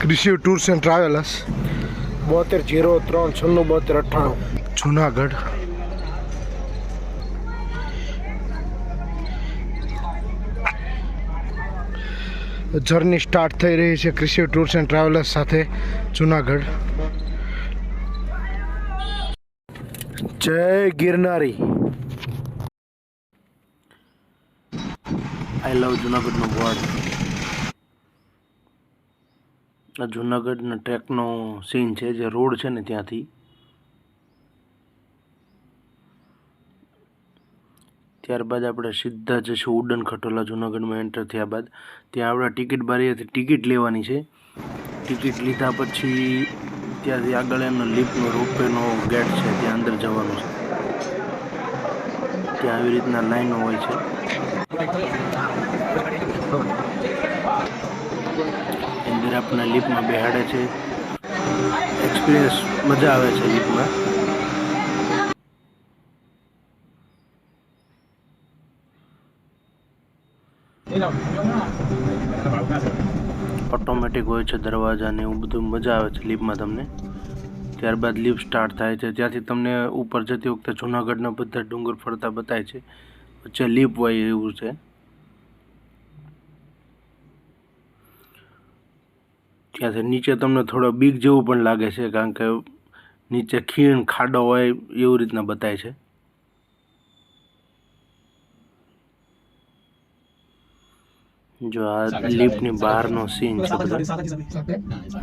कृषि tours and travellers 7203969298 Junagadh. Journey start થઈ રહી છે कृषि टूर्स एंड ट्रैवलर्स સાથે जूनागढ़। जय गिरनारी। आई लव जूनागढ़ नो बोर्ड। जूनागढ़ ना ट्रेक नो सीन है जो रोड है ने त्यांथी ત્યારબાદ આપણે સીધા જઈશું ઉડન ખટોલા। જૂનાગઢમાં એન્ટર થયા બાદ ત્યાં આપણે ટિકિટ બારીએથી ટિકિટ લેવાની છે। ટિકિટ લીધા પછી ત્યાંથી આગળ એનો લિફ્ટનો રોપવેનો ગેટ છે, ત્યાં અંદર જવાનું છે। ત્યાં આવી રીતના લાઈનો હોય છે। અંદર આપણને લિફ્ટમાં બેહાડે છે। એક્સપિરિયન્સ મજા આવે છે લિફ્ટમાં। ऑटोमेटिक હોય છે દરવાજા ને એવું બધું મજા આવે છે લિફ્ટમાં તમને। ત્યારબાદ લિફ્ટ સ્ટાર્ટ થાય છે, ત્યાંથી તમને ઉપર જતી વખતે જૂનાગઢના બધા ડુંગર ફરતા બતાય છે। વચ્ચે લિફ્ટ હોય એવું છે। ત્યાંથી નીચે તમને થોડો બીક જેવું પણ લાગે છે, કારણ કે નીચે ખીણ ખાડો હોય એવું રીતના બતાય છે। जो आ लिफ्ट ની બહારનો સીન છે બધો।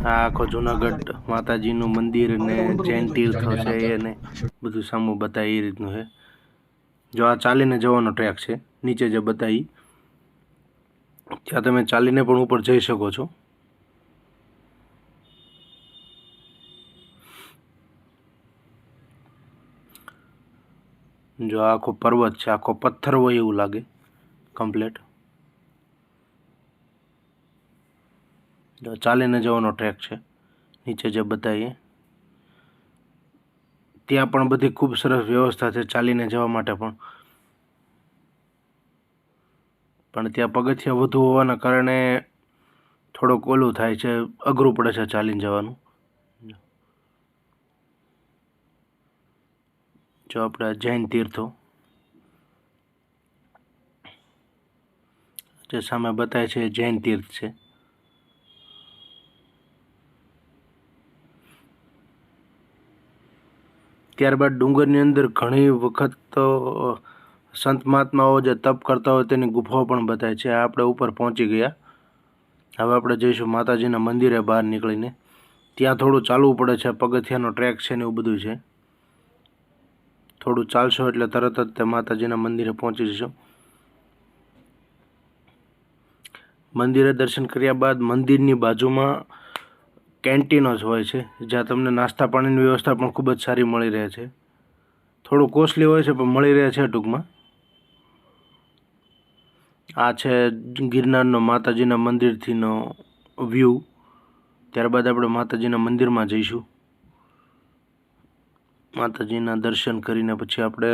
આ આખો જૂનાગઢ માતાજીનું મંદિર ને જૈન તીર્થો છે એને બધું સામું બતાય એ રીતનું છે। જો આ ચાલીને જવાનો ટ્રેક છે, નીચે જે બતાવી ત્યાં તમે ચાલીને પણ ઉપર જઈ શકો છો। જો આખો પર્વત છે, આખો પથ્થર હોય એવું લાગે કમ્પ્લીટ। જો ચાલીને જવાનો ટ્રેક છે, નીચે જે બતાવીએ ત્યાં પણ બધી ખૂબ સરસ વ્યવસ્થા છે ચાલીને જવા માટે પણ ત્યાં પગથિયા વધુ હોવાના કારણે થોડોક ઓલું થાય છે, અઘરું પડે છે ચાલીને જવાનું। જો આપણા જૈન તીર્થો જે સામે બતાય છે જૈન તીર્થ છે। ત્યારબાદ ડુંગરની અંદર ઘણી વખત સંત મહાત્માઓ જે તપ કરતા હોય તેની ગુફાઓ પણ બતાય છે। આપણે ઉપર પહોંચી ગયા। હવે આપણે જઈશું માતાજીના મંદિરે બહાર નીકળીને। ત્યાં થોડું ચાલવું પડે છે, પગથિયાનો ટ્રેક છે ને એવું બધું છે। થોડું ચાલશો એટલે તરત જ તે માતાજીના મંદિરે પહોંચી જશો। મંદિરે દર્શન કર્યા બાદ મંદિરની બાજુમાં કેન્ટીનો જ હોય છે, જ્યાં તમને નાસ્તા પાણીની વ્યવસ્થા પણ ખૂબ જ સારી મળી રહે છે। થોડું કોસ્ટલી હોય છે પણ મળી રહે છે ટૂંકમાં। આ છે ગિરનારનો માતાજીના મંદિરથીનો વ્યૂ। ત્યારબાદ આપણે માતાજીના મંદિરમાં જઈશું। માતાજીના દર્શન કરીને પછી આપણે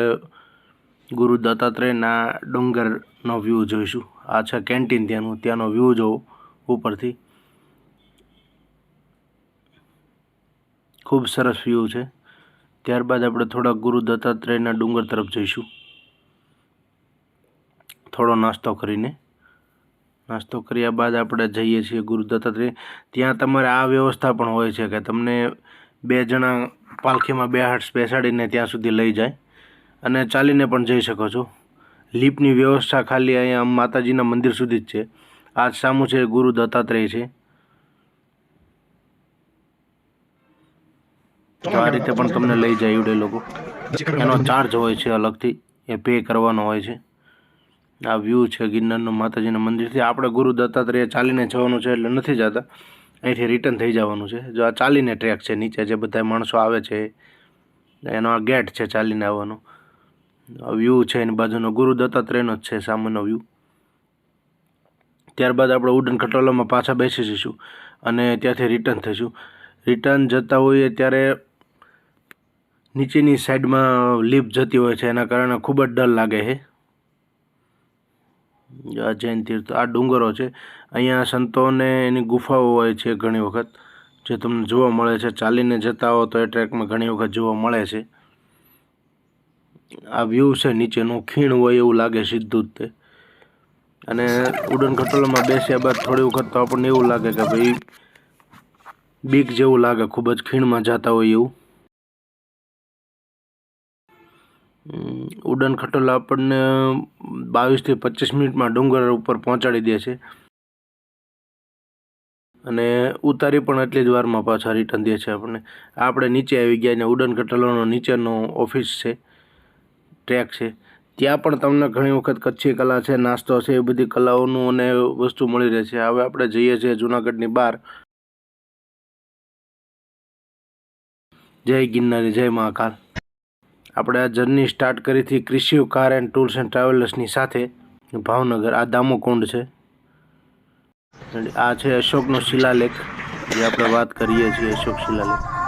ગુરુ દત્તાત્રેયના ડુંગરનો વ્યૂ જોઈશું। આ છે કેન્ટીન ત્યાંનો વ્યૂ જોવો ઉપરથી, ખૂબ સરસ વ્યૂ છે। ત્યારબાદ આપણે થોડા ગુરુ દત્તાત્રેયના ડુંગર તરફ જઈશું, થોડો નાસ્તો કરીને। નાસ્તો કર્યા બાદ આપણે જઈએ છીએ ગુરુ દત્તાત્રેય। ત્યાં તમારે આ વ્યવસ્થા પણ હોય છે કે તમને 2 જણા પાલખીમાં બેસાડીને ત્યાં સુધી લઈ જાય અને ચાલીને પણ જઈ શકો છો। લિફ્ટની વ્યવસ્થા ખાલી અહીંયા માતાજીના મંદિર સુધી જ છે। આ સામું છે ગુરુ દત્તાત્રેય છે। તો આ રીતે પણ તમને લઈ જાય એવડે લોકો। એનો ચાર્જ હોય છે અલગથી, એ પે કરવાનો હોય છે। આ વ્યૂ છે ગિરનારનો માતાજીના મંદિરથી। આપણે ગુરુ દત્તાત્રેય ચાલીને જવાનું છે એટલે નથી જતા, અહીંથી રિટર્ન થઈ જવાનું છે। જો આ ચાલીને ટ્રેક છે, નીચે જે બધા માણસો આવે છે એનો આ ગેટ છે ચાલીને આવવાનો। વ્યૂ છે એની બાજુનો ગુરુ દત્તાત્રેયનો જ છે સામેનો વ્યૂ। ત્યારબાદ આપણે ઉડન ખટોલામાં પાછા બેસી જઈશું અને ત્યાંથી રિટર્ન થઈશું। રિટર્ન જતા હોઈએ ત્યારે નીચેની સાઈડમાં લિફ્ટ જતી હોય છે, એના કારણે ખૂબ જ ડર લાગે છે। આ જૈન તીર્થ, આ ડુંગરો છે. અહીંયા સંતોને એની ગુફાઓ હોય છે ઘણી વખત, જે તમને જોવા મળે છે. ચાલીને જતા હો તો એ ટ્રેકમાં ઘણી વખત જોવા મળે છે. આ વ્યૂ છે નીચેનું, ખીણ હોય એવું લાગે સીધું જ તે. અને ઉડન ખટોલામાં બેસ્યા બાદ થોડી વખત તો આપણને એવું લાગે કે ભાઈ બીક જેવું લાગે, ખૂબ જ ખીણમાં જતા હોય એવું. ઉડન ખટોલા આપણને 22 થી 25 મિનિટમાં ડુંગર ઉપર પહોંચાડી દે છે અને ઉતારી પણ એટલી જ વારમાં પાછા રિટર્ન દે છે આપણને. આપણે નીચે આવી ગયા ને ઉડન ખટોલાનો નીચેનો ઓફિસ છે, ટ્રેક છે. ત્યાં પણ તમને ઘણી વખત કચ્છી કલા છે, નાસ્તો છે, એ બધી કલાઓનું અને વસ્તુ મળી રહે છે. હવે આપણે જઈએ છીએ જુનાગઢની બહાર. જય ગિરનારી, જય મહાકાલ. આપણે આ જર્ની સ્ટાર્ટ કરી હતી Krishiv car and tours and ટ્રાવેલર્સની સાથે ભાવનગર. આ દામોકુંડ છે. આ છે અશોકનો શિલાલેખ, જે આપણે વાત કરીએ છીએ, અશોક શિલાલેખ.